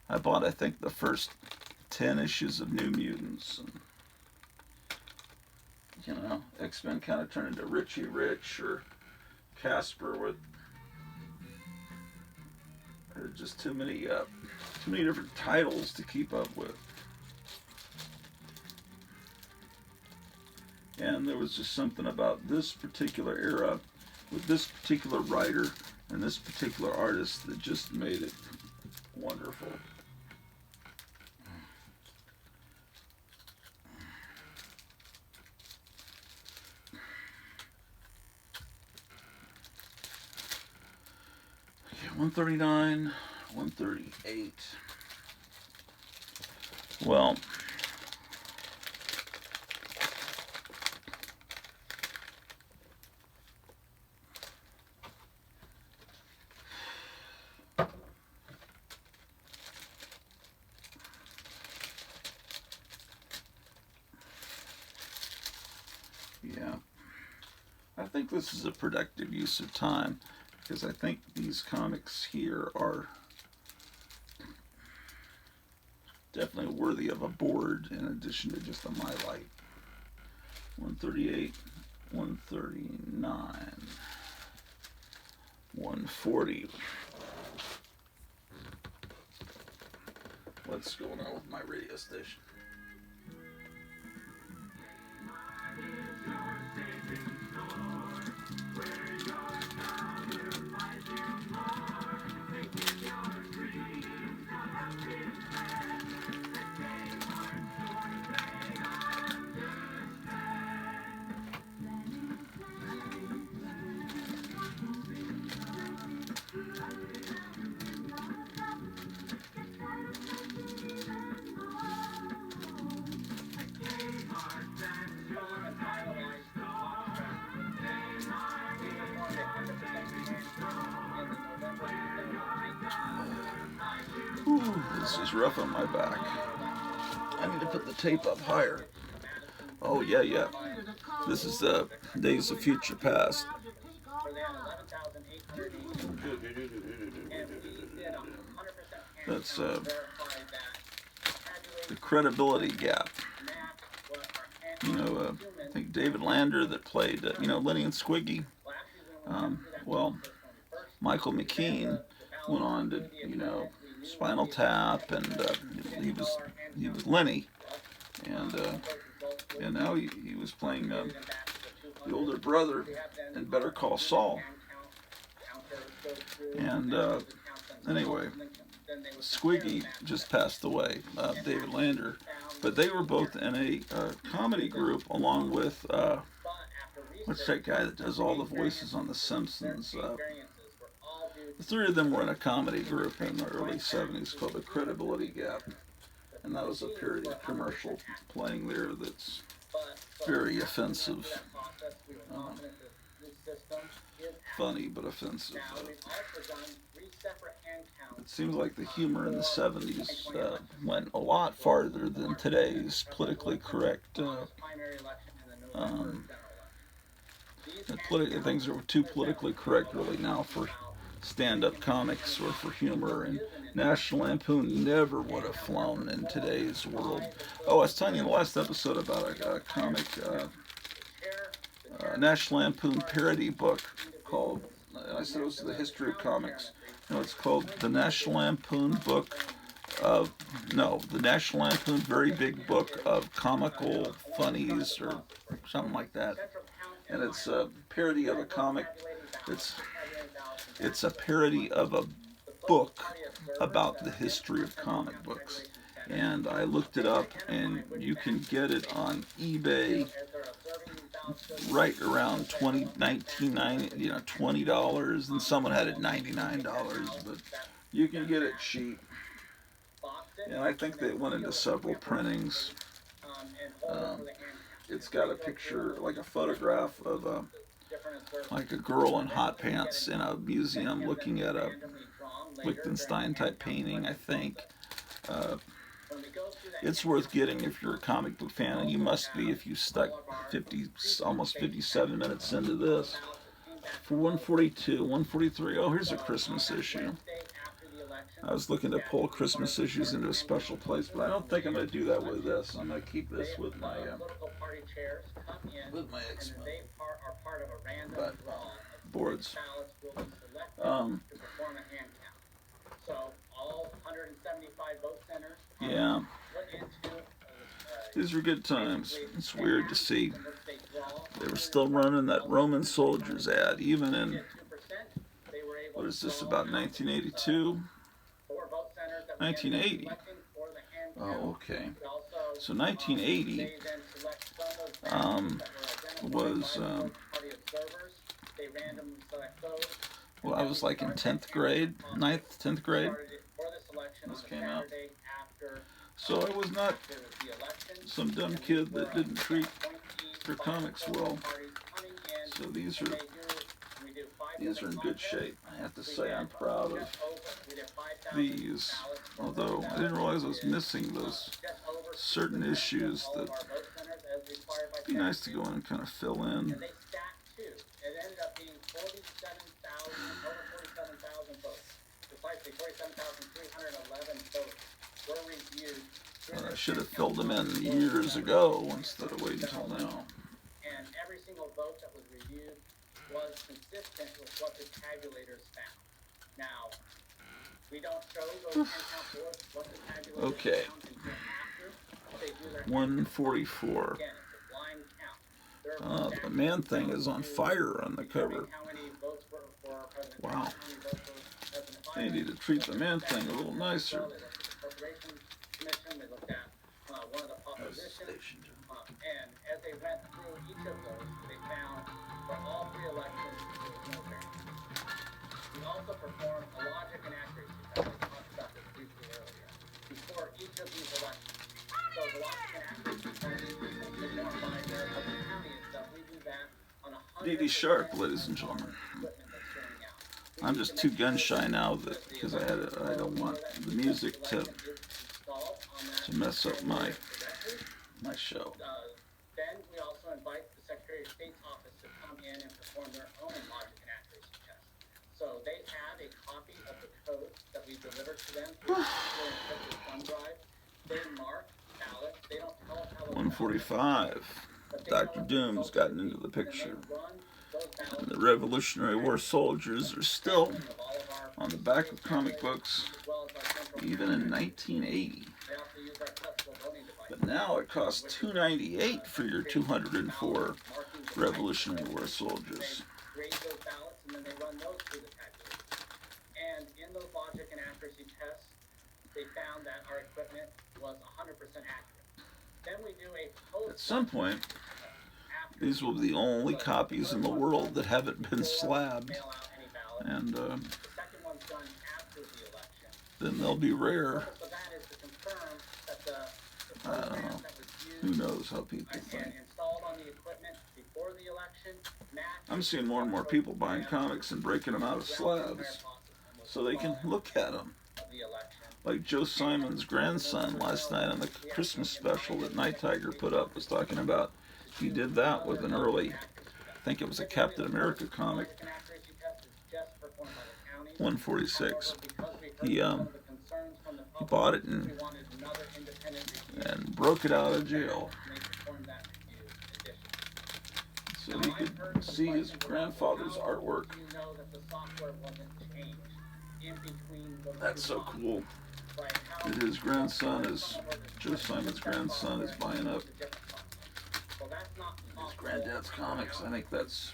I bought, I think, the first 10 issues of New Mutants, and you know, X-Men kind of turned into Richie Rich or Casper with just too many different titles to keep up with. And there was just something about this particular era with this particular writer and this particular artist that just made it wonderful. Okay, 139, 138. Well, yeah, I think this is a productive use of time because I think these comics here are definitely worthy of a board in addition to just a My Light. 138, 139, 140. What's going on with my radio station? Ooh, this is rough on my back. I need to put the tape up higher. Oh, yeah, yeah. This is the Days of Future Past. That's the credibility gap. You know, I think David Lander that played, you know, Lenny and Squiggy. Well, Michael McKean went on to, you know, Spinal Tap, and he was Lenny, and now he was playing the older brother in Better Call Saul. And anyway, Squiggy just passed away, David Lander, but they were both in a comedy group along with what's that guy that does all the voices on The Simpsons? The three of them were in a comedy group in the early 70s called The Credibility Gap. And that was a parody commercial playing there that's very offensive. Funny but offensive. It seems like the humor in the 70s went a lot farther than today's politically correct. Things are too politically correct really now for stand-up comics or for humor, and National Lampoon never would have flown in today's world. Oh, I was telling you in the last episode about a comic, National Lampoon parody book called, I said it was the history of comics. No, it's called the National Lampoon book of, no, the National Lampoon Very Big Book of Comical Funnies or something like that. And it's a parody of a comic. It's a parody of a book about the history of comic books. And I looked it up, and you can get it on eBay right around $20, and someone had it $99, but you can get it cheap. And I think they went into several printings. It's got a picture, like a photograph of like a girl in hot pants in a museum looking at a Liechtenstein type painting, I think. It's worth getting if you're a comic book fan, and you must be if you stuck almost 57 minutes into this. For 142, 143, oh, here's a Christmas issue. I was looking to pull Christmas issues into a special place, but I don't think I'm going to do that with this. I'm going to keep this with my X-Men boards. Yeah. These were good times. It's weird to see they were still running that Roman soldiers ad, even in, what is this, about 1982? 1980. Oh, okay. So 1980 was, well, I was like in 10th grade, 9th, 10th grade. This came out. So I was not some dumb kid that didn't treat their comics well. So these are in good shape. I have to say I'm proud of these. Although I didn't realize I was missing those certain issues that it'd be nice to go in and kind of fill in. I should have filled them in years ago instead of waiting until now. And every single vote that was reviewed was consistent with what the tabulators found. Now, we don't show those 10 count boards what the tabulators okay. found until after they do their 144. Again, it's a blind count. The man thing is on fire on the cover. Wow. They need to treat the man thing a little nicer. One of the opposition, and as they went through each of those, they found for all three elections it was no variance. We also performed a logic and accuracy test. I talked about this briefly earlier. Before each of these elections, so the logic and accuracy test is performed by Maricopa County and stuff. We do that on 100. D.D. Sharp, ladies and gentlemen. I'm just too gun shy now because I don't want the music to mess up my show. Then we also invite the Secretary of State's office to come in and perform their own logic and accuracy test. So they have a copy of the code that we delivered to them through the thumb drive. They mark ballots. They don't tell us how 145. Dr. Doom's gotten into the picture. And the Revolutionary War soldiers are still on the back of comic books, even in 1980. But now it costs $2.98 for your 204 Revolutionary War soldiers. And in those logic and accuracy tests, they found that our equipment was 100% accurate. Then we do a post. At some point, these will be the only copies in the world that haven't been slabbed. And then they'll be rare. purpose of that is to confirm that the I don't program know. that was Who used knows how people and think. installed on the equipment before the election matched I'm seeing more and more people buying comics and breaking them out of slabs so they can look at them. the election. Like Joe Simon's grandson last night on the Christmas special that Night Tiger put up was talking about. He did that with an early, I think it was a Captain America comic, 146. He bought it and broke it out of jail so he could see his grandfather's artwork. That's so cool that his grandson is, Joe Simon's grandson is buying up his granddad's comics. I think that's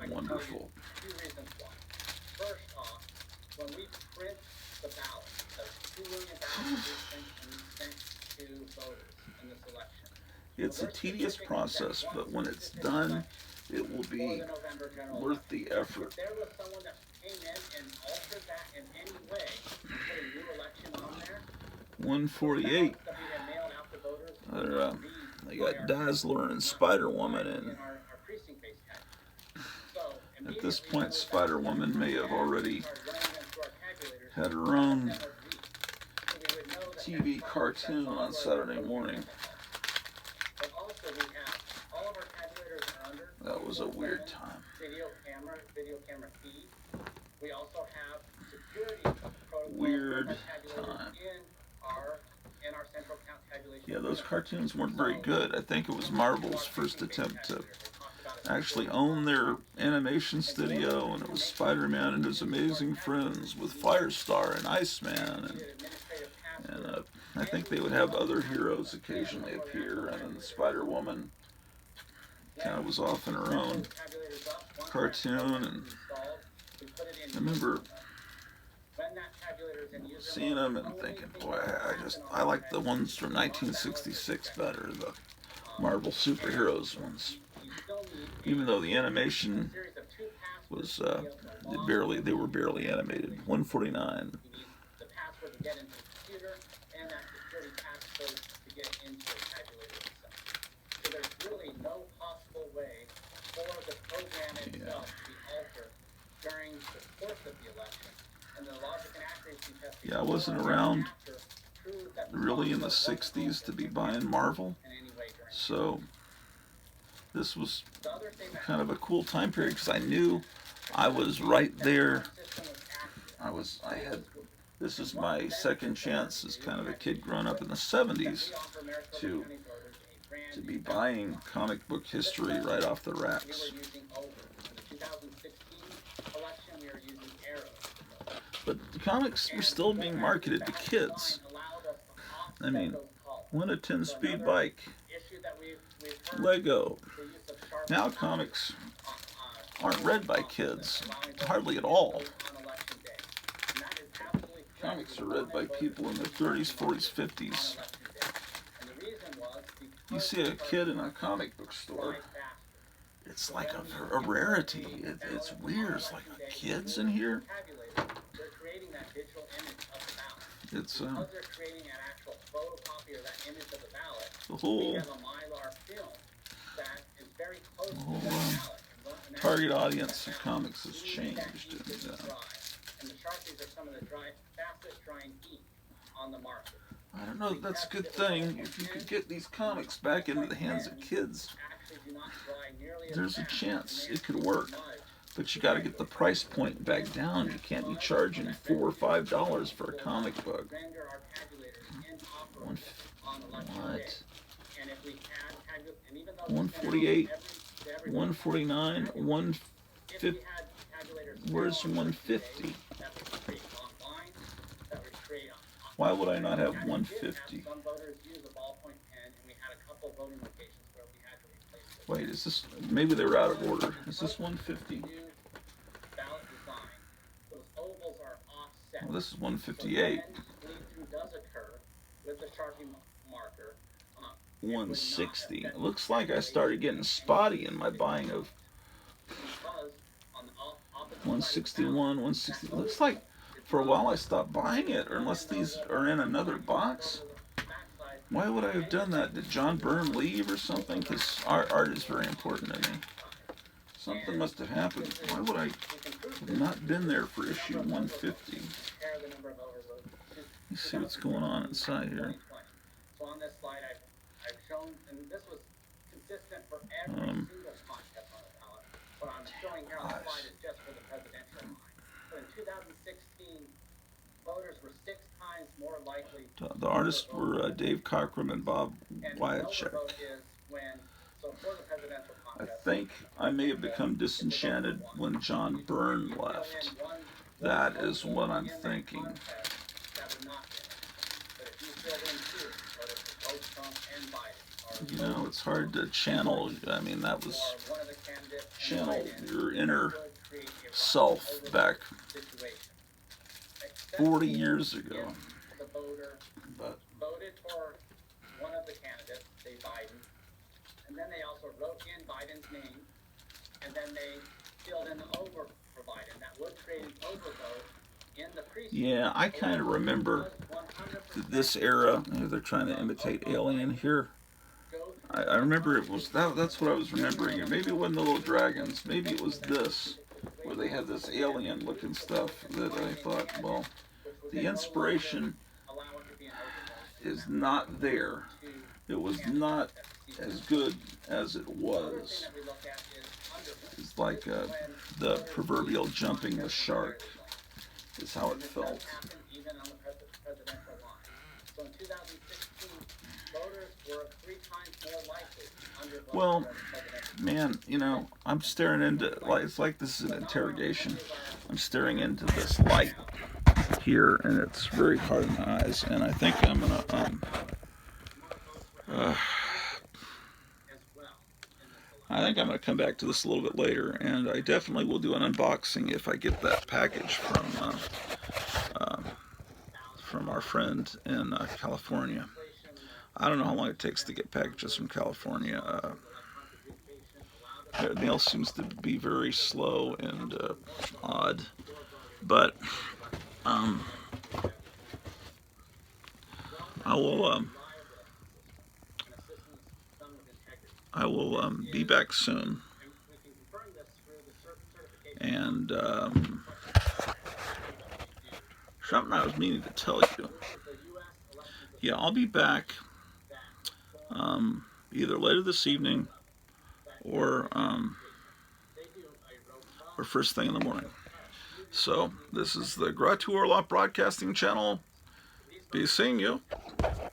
wonderful. Two reasons why. First off, when we print the ballot, those 2 million ballots we sent to voters in this election. It's a tedious process, but when it's done, it will be worth the effort. If there was someone that came in and altered that in any way, put a new election on there, 148. that we had mailed out to voters, They got Dazzler and Spider-Woman, and in our precinct-based category. So at this point, Spider-Woman may have already had her own TV cartoon on Saturday morning. But also we have all of our tabulators are under That was a weird time. video camera feed. We also have security protocols Weird for tabulators time. in our central count tabulation. Yeah, those cartoons weren't very good. I think it was Marvel's first attempt to actually own their animation studio, and it was Spider-Man and his amazing friends with Firestar and Iceman, and I think they would have other heroes occasionally appear, and then Spider-Woman kind of was off in her own cartoon, and I remember seeing them and thinking, boy, I like the ones from 1966 better, the Marvel superheroes ones. Even though the animation was they were barely animated. 149. The password to get into the computer and that security passcode to get into the tabulator itself. So there's really no possible way for the program itself to be altered during the course of the election. And the logic and accuracy test. Yeah, I wasn't around really in the 60s to be buying Marvel, so this was kind of a cool time period because I knew I was right there. This is my second chance as kind of a kid growing up in the 70s to be buying comic book history right off the racks. But the comics were still being marketed to kids. I mean, Win a 10-speed bike, Lego. Now comics aren't read by kids, hardly at all. Comics are read by people in their 30s, 40s, 50s. You see a kid in a comic book store, it's like a rarity. It's weird. It's like, kids in here? It's the whole target audience of comics has changed. And the Sharpies are some of the fastest drying ink on the market. I don't know if that's a good thing. If you could get these comics back into the hands of kids, there's a chance it could work. But you got to get the price point back down. You can't be charging $4 or $5 for a comic book. What? 148, 149, 150. Where's 150? Why would I not have 150? Wait, is this, maybe they were out of order. Is this 150? Well, this is 158. 160. It looks like I started getting spotty in my buying of 161, 160. It looks like for a while I stopped buying it, or unless these are in another box. Why would I have done that? Did John Byrne leave or something? Because art is very important to me. Something must have happened. Why would I have not been there for issue 150? Let's see what's going on inside here. So on this slide, I've shown, and this was consistent for every single contest on the ballot. What I'm showing here on the slide is just for the presidential line. So in 2016, voters were 6 times more likely. The artists were Dave Cochran and Bob Wyachek. I think I may have become disenchanted when John Byrne left. That is what I'm thinking. You know, it's hard to channel. I mean, that was channel your inner self back 40 years ago. But voted for one of the candidates, say Biden, and then they also wrote in Biden's name, and then they filled in the over for Biden. That would create an overvote in the precinct. Yeah, I kind of remember this era. They're trying to imitate Alien here. I remember it was that's what I was remembering. And maybe it wasn't the little dragons. Maybe it was this, where they had this alien-looking stuff that I thought, well, the inspiration is not there. It was not as good as it was. It's like the proverbial jumping the shark is how it felt. Well, man, you know, I'm staring into, like, it's like this is an interrogation. I'm staring into this light here, and it's very hard in my eyes, and I think I'm gonna, I think I'm gonna come back to this a little bit later, and I definitely will do an unboxing if I get that package from our friend in California. I don't know how long it takes to get packages from California. Their mail seems to be very slow and odd, but I will be back soon, and something I was meaning to tell you. Yeah, I'll be back either later this evening or first thing in the morning. So this is the Grottu Orloff Broadcasting Channel. Be seeing you.